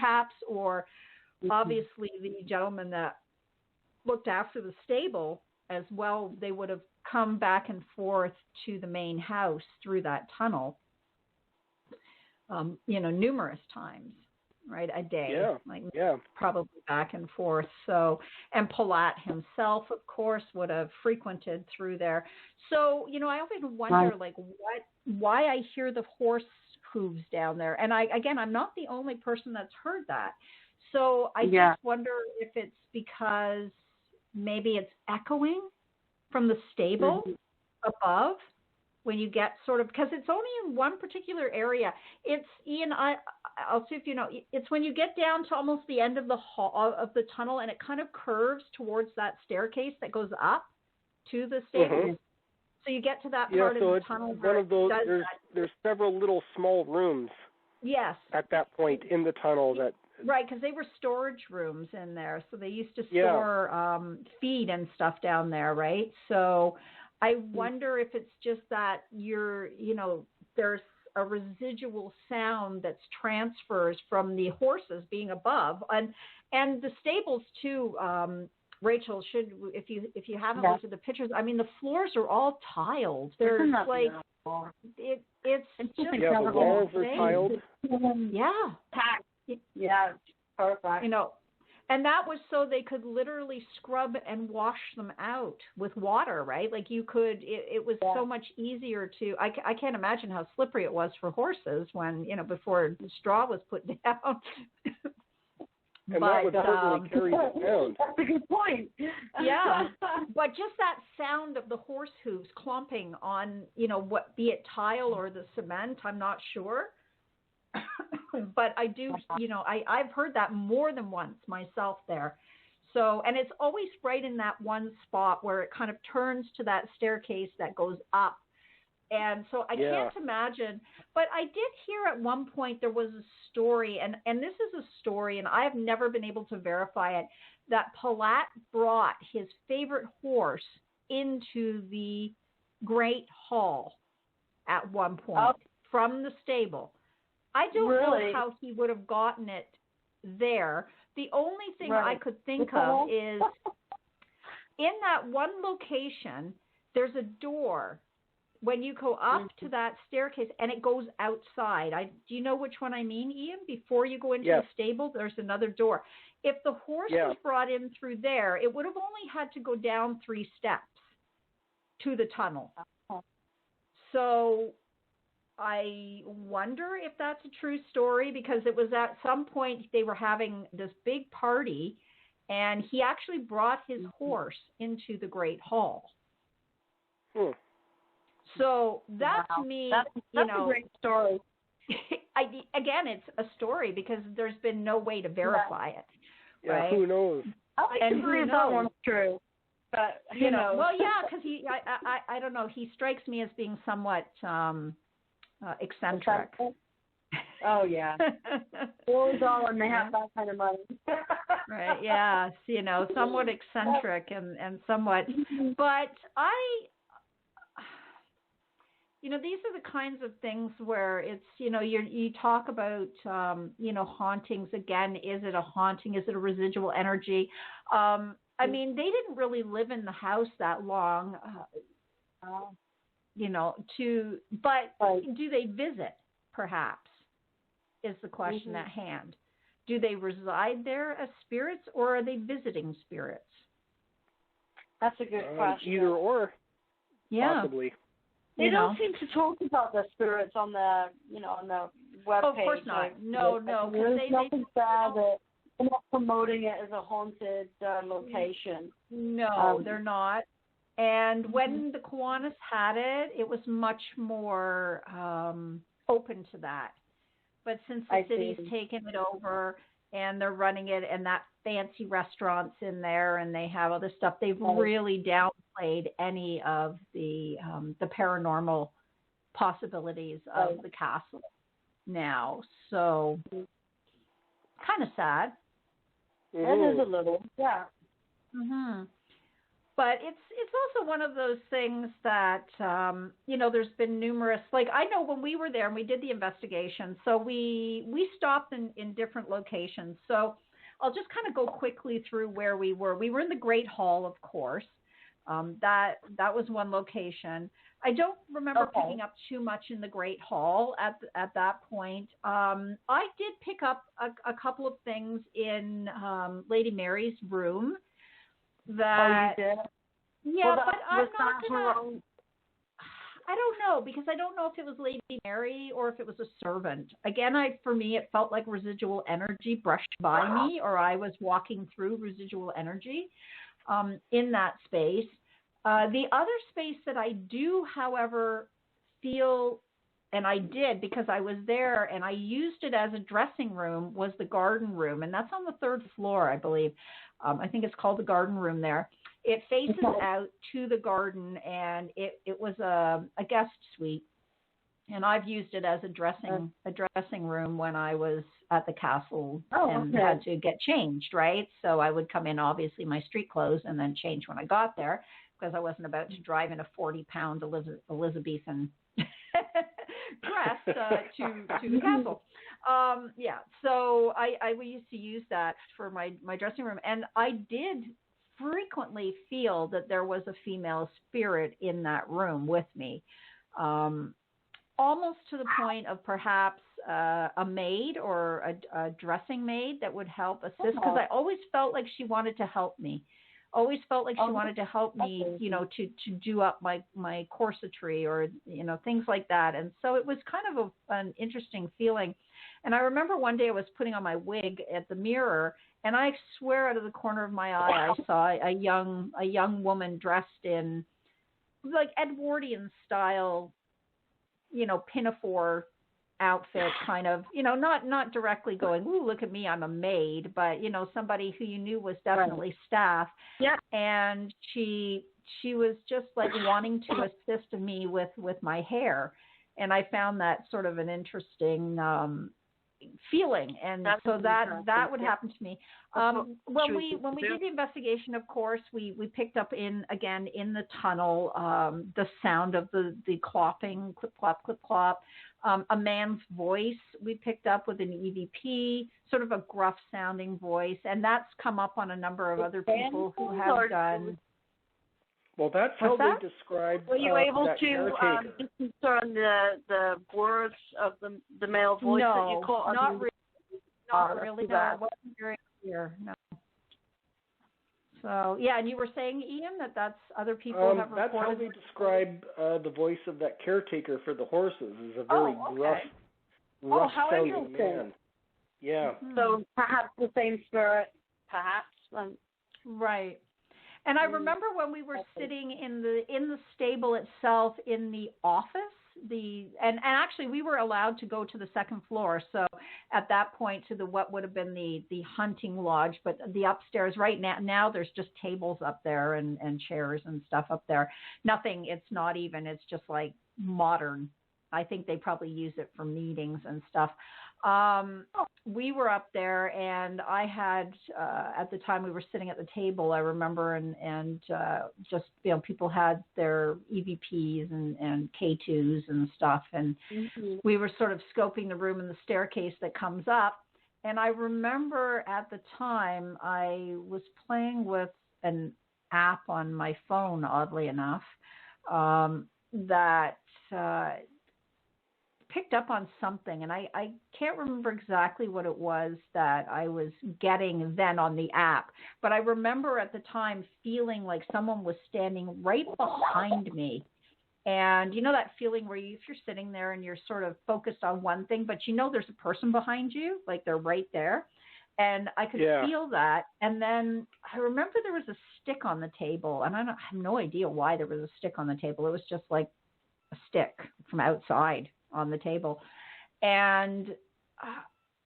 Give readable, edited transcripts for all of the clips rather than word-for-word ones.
perhaps, or obviously the gentleman that looked after the stable as well, they would have come back and forth to the main house through that tunnel, numerous times, right? A day, probably back and forth. So, and Palat himself, of course, would have frequented through there. So, I often wonder, why I hear the horse hooves down there. And I'm not the only person that's heard that. So I just wonder if it's because maybe it's echoing from the stable above when you get sort of, because it's only in one particular area. It's, Ian, I'll see if you know, it's when you get down to almost the end of the hall of the tunnel, and it kind of curves towards that staircase that goes up to the stable. So you get to that part of the tunnel. One of those, there's several little small rooms. Yes. At that point in the tunnel that. Right, because they were storage rooms in there, so they used to store feed and stuff down there, right? So I wonder if it's just that there's a residual sound that's transfers from the horses being above, and the stables too. Rachel, if you haven't looked at the pictures, I mean the floors are all tiled. They're it's just the walls are tiled. Yeah, perfect. And that was so they could literally scrub and wash them out with water, right? Like you could, it was so much easier to, I can't imagine how slippery it was for horses when, before straw was put down. And that would certainly carry it down. That's a good point. Yeah. But just that sound of the horse hooves clomping on, what, be it tile or the cement, I'm not sure. But I do, I've heard that more than once myself there. So, and it's always right in that one spot where it kind of turns to that staircase that goes up. And so I can't imagine, but I did hear at one point there was a story, and this is a story, and I have never been able to verify it, that Palat brought his favorite horse into the Great Hall at one point from the stable. I don't know how he would have gotten it there. The only thing I could think of is in that one location, there's a door when you go up to that staircase, and it goes outside. Do you know which one I mean, Ian? Before you go into the stable, there's another door. If the horse was brought in through there, it would have only had to go down 3 steps to the tunnel. So I wonder if that's a true story, because it was at some point they were having this big party, and he actually brought his horse into the Great Hall. So that to me, that's a great story. Again, it's a story because there's been no way to verify it. Yeah, who knows? I believe that one's true. But who knows? Well, yeah, because I don't know. He strikes me as being somewhat eccentric. Oh yeah, Bulls all and they have that kind of money. Right? Yeah, somewhat eccentric and somewhat, but these are the kinds of things where it's, you talk about, hauntings. Again, is it a haunting? Is it a residual energy? I mean, they didn't really live in the house that long, but do they visit, perhaps, is the question at hand. Do they reside there as spirits, or are they visiting spirits? That's a good question. Either or, possibly. They don't seem to talk about the spirits on the, on the webpage. Oh, of course not. No. There's nothing bad that they're not promoting it as a haunted location. No, they're not. And when the Kiwanis had it, it was much more open to that. But since the city's taken it over and they're running it, and that fancy restaurants in there, and they have other stuff, they've really downplayed any of the paranormal possibilities of the castle now. So kind of sad. It is a little, But but it's also one of those things that there's been numerous, like I know when we were there and we did the investigation, so we stopped in different locations. So I'll just kind of go quickly through where we were. We were in the Great Hall, of course. That was one location. I don't remember picking up too much in the Great Hall at that point. I did pick up a couple of things in Lady Mary's room. That, you did? Yeah, well, but I'm not her gonna. own... I don't know, because I don't know if it was Lady Mary or if it was a servant. Again, for me, it felt like residual energy brushed by me, or I was walking through residual energy in that space. The other space that I do, however, feel, and I did because I was there and I used it as a dressing room, was the garden room. And that's on the 3rd floor, I believe. I think it's called the garden room there. It faces out to the garden, and it was a guest suite. And I've used it as a dressing room when I was at the castle and had to get changed, right? So I would come in, obviously, my street clothes and then change when I got there, because I wasn't about to drive in a 40-pound Elizabethan dress to the castle. So I used to use that for my dressing room, and I did frequently feel that there was a female spirit in that room with me, almost to the point of perhaps a maid or a dressing maid that would help assist, because I always felt like she wanted to help me. Always felt like she wanted to help me, to do up my corsetry or, things like that. And so it was kind of an interesting feeling. And I remember one day I was putting on my wig at the mirror, and I swear out of the corner of my eye, I saw a young woman dressed in like Edwardian style, pinafore outfit, kind of, not directly going, ooh, look at me, I'm a maid, but, somebody who you knew was definitely staff. Yeah. And she was just like wanting to assist me with my hair. And I found that sort of an interesting feeling. And so that would happen to me. When we did the investigation, of course, we picked up in the tunnel, the sound of the clopping, clip clop, clip clop. A man's voice we picked up with an EVP, sort of a gruff sounding voice, and that's come up on a number of other people who have done. Well, that's how they describe. Were you able to discern the words of the male voice that you caught? Not really. Not really. No, it wasn't very clear. No. So, yeah, and you were saying, Ian, that's other people have reported. That's how they describe the voice of that caretaker for the horses, is a very rough sounding man. Yeah. Mm-hmm. So perhaps the same spirit, perhaps. Right. And I remember when we were sitting in the stable itself in the office, and actually we were allowed to go to the 2nd floor. So at that point to what would have been the hunting lodge, but the upstairs right now there's just tables up there and chairs and stuff up there. Nothing. It's just like modern. I think they probably use it for meetings and stuff. We were up there, and I had, at the time we were sitting at the table, I remember, and just, people had their EVPs and K2s and stuff, and we were sort of scoping the room and the staircase that comes up. And I remember at the time I was playing with an app on my phone, oddly enough, that picked up on something, and I can't remember exactly what it was that I was getting then on the app, but I remember at the time feeling like someone was standing right behind me. And that feeling where if you're sitting there and you're sort of focused on one thing, but there's a person behind you, like they're right there. And I could feel that. And then I remember there was a stick on the table, and I have no idea why there was a stick on the table. It was just like a stick from outside on the table. And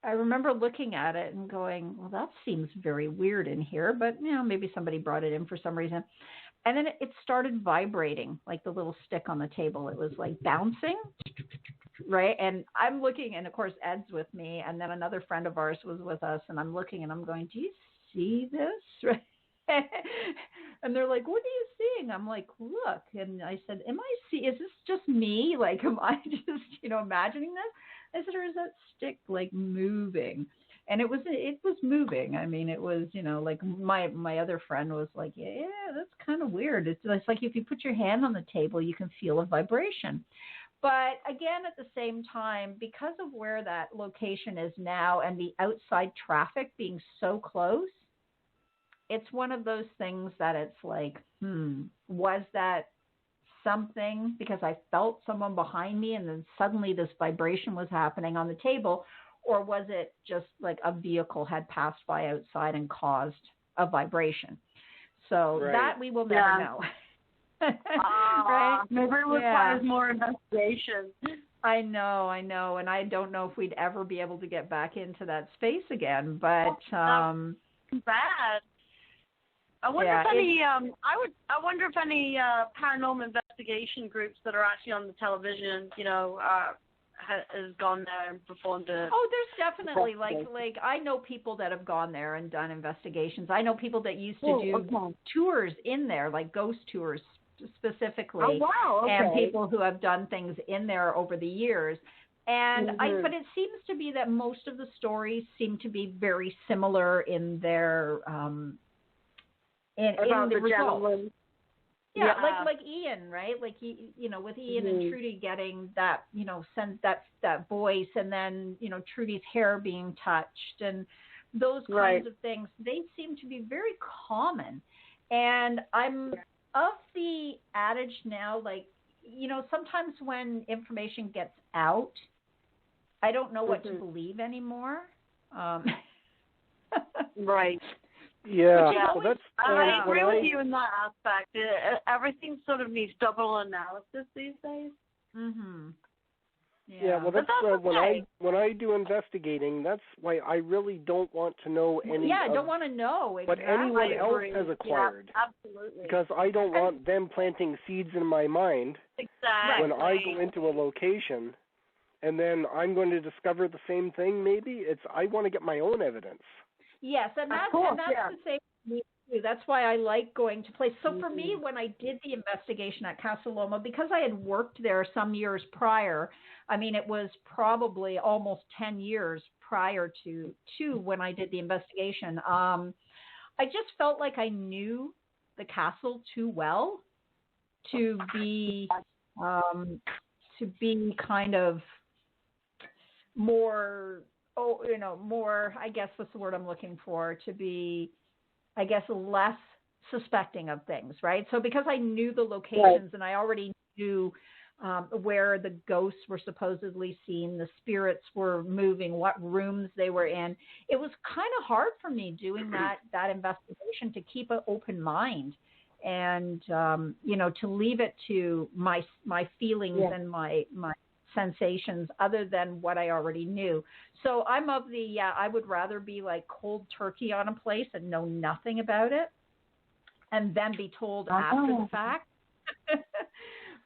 I remember looking at it and going, well, that seems very weird in here, but maybe somebody brought it in for some reason. And then it started vibrating, like the little stick on the table. It was like bouncing, right? And I'm looking, and of course Ed's with me, and then another friend of ours was with us, and I'm looking and I'm going, do you see this? And they're like, what are you seeing? I'm like, look. And I said, is this just me? Like, am I just, imagining this? I said, or is that stick like moving? And it was moving. I mean, it was, like my other friend was like, yeah, that's kind of weird. It's like if you put your hand on the table, you can feel a vibration. But again, at the same time, because of where that location is now and the outside traffic being so close, it's one of those things that it's like, was that something because I felt someone behind me and then suddenly this vibration was happening on the table, or was it just like a vehicle had passed by outside and caused a vibration? So that we will never know. Right? Maybe it requires more investigation. I know, and I don't know if we'd ever be able to get back into that space again. But bad. I wonder if any. I wonder if any paranormal investigation groups that are actually on the television, has gone there and performed it. Oh, there's definitely like I know people that have gone there and done investigations. I know people that used to do tours in there, like ghost tours specifically. Oh, wow. Okay. And people who have done things in there over the years. And but it seems to be that most of the stories seem to be very similar in their in the results. Yeah, like Ian, right? Like with Ian and Trudy getting that, send that voice, and then Trudy's hair being touched, and those kinds of things. They seem to be very common, and I'm of the adage now, like sometimes when information gets out, I don't know what to believe anymore. Right. Yeah, I agree with you in that aspect. Everything sort of needs double analysis these days. Yeah, well, that's when I do investigating. That's why I really don't want to know any. Yeah, I don't want to know what anyone else has acquired. Yeah, absolutely. Because I don't want them planting seeds in my mind. Exactly. When I go into a location, and then I'm going to discover the same thing. Maybe I want to get my own evidence. Yes, and that's the same for me too. That's why I like going to places. So for me, when I did the investigation at Casa Loma, because I had worked there some years prior, I mean, it was probably almost 10 years prior to when I did the investigation. I just felt like I knew the castle too well to be kind of more. More, I guess what's the word I'm looking for, to be, I guess, less suspecting of things, right? So because I knew the locations and I already knew where the ghosts were supposedly seen, the spirits were moving, what rooms they were in, it was kind of hard for me doing that investigation to keep an open mind and, to leave it to my feelings and my sensations other than what I already knew. So I'm of the, I would rather be like cold turkey on a place and know nothing about it and then be told after the fact.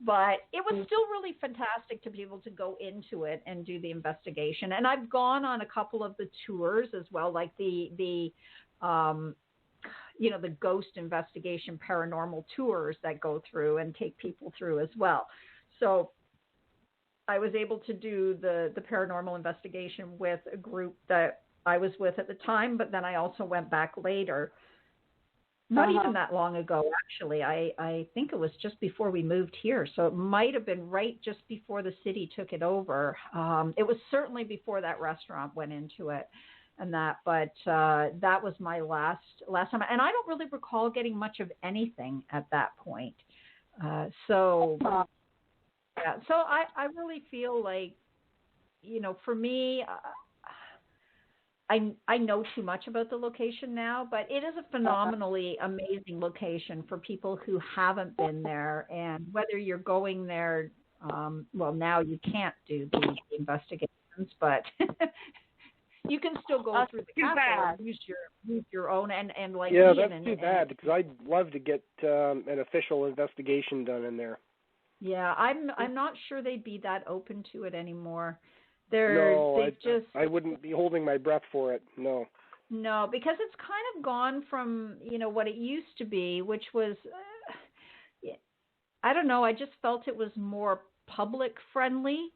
But it was still really fantastic to be able to go into it and do the investigation. And I've gone on a couple of the tours as well, like the ghost investigation paranormal tours that go through and take people through as well. So I was able to do the paranormal investigation with a group that I was with at the time, but then I also went back later. Not even that long ago, actually. I think it was just before we moved here. So it might have been right just before the city took it over. It was certainly before that restaurant went into it and that. But that was my last time. And I don't really recall getting much of anything at that point. Yeah, so I really feel like, for me, I know too much about the location now, but it is a phenomenally amazing location for people who haven't been there. And whether you're going there, well, now you can't do the investigations, but you can still go through the castle and use your own and like yeah, that's too bad because I'd love to get an official investigation done in there. Yeah, I'm not sure they'd be that open to it anymore. I wouldn't be holding my breath for it. No. No, because it's kind of gone from, what it used to be, which was, I don't know, I just felt it was more public friendly.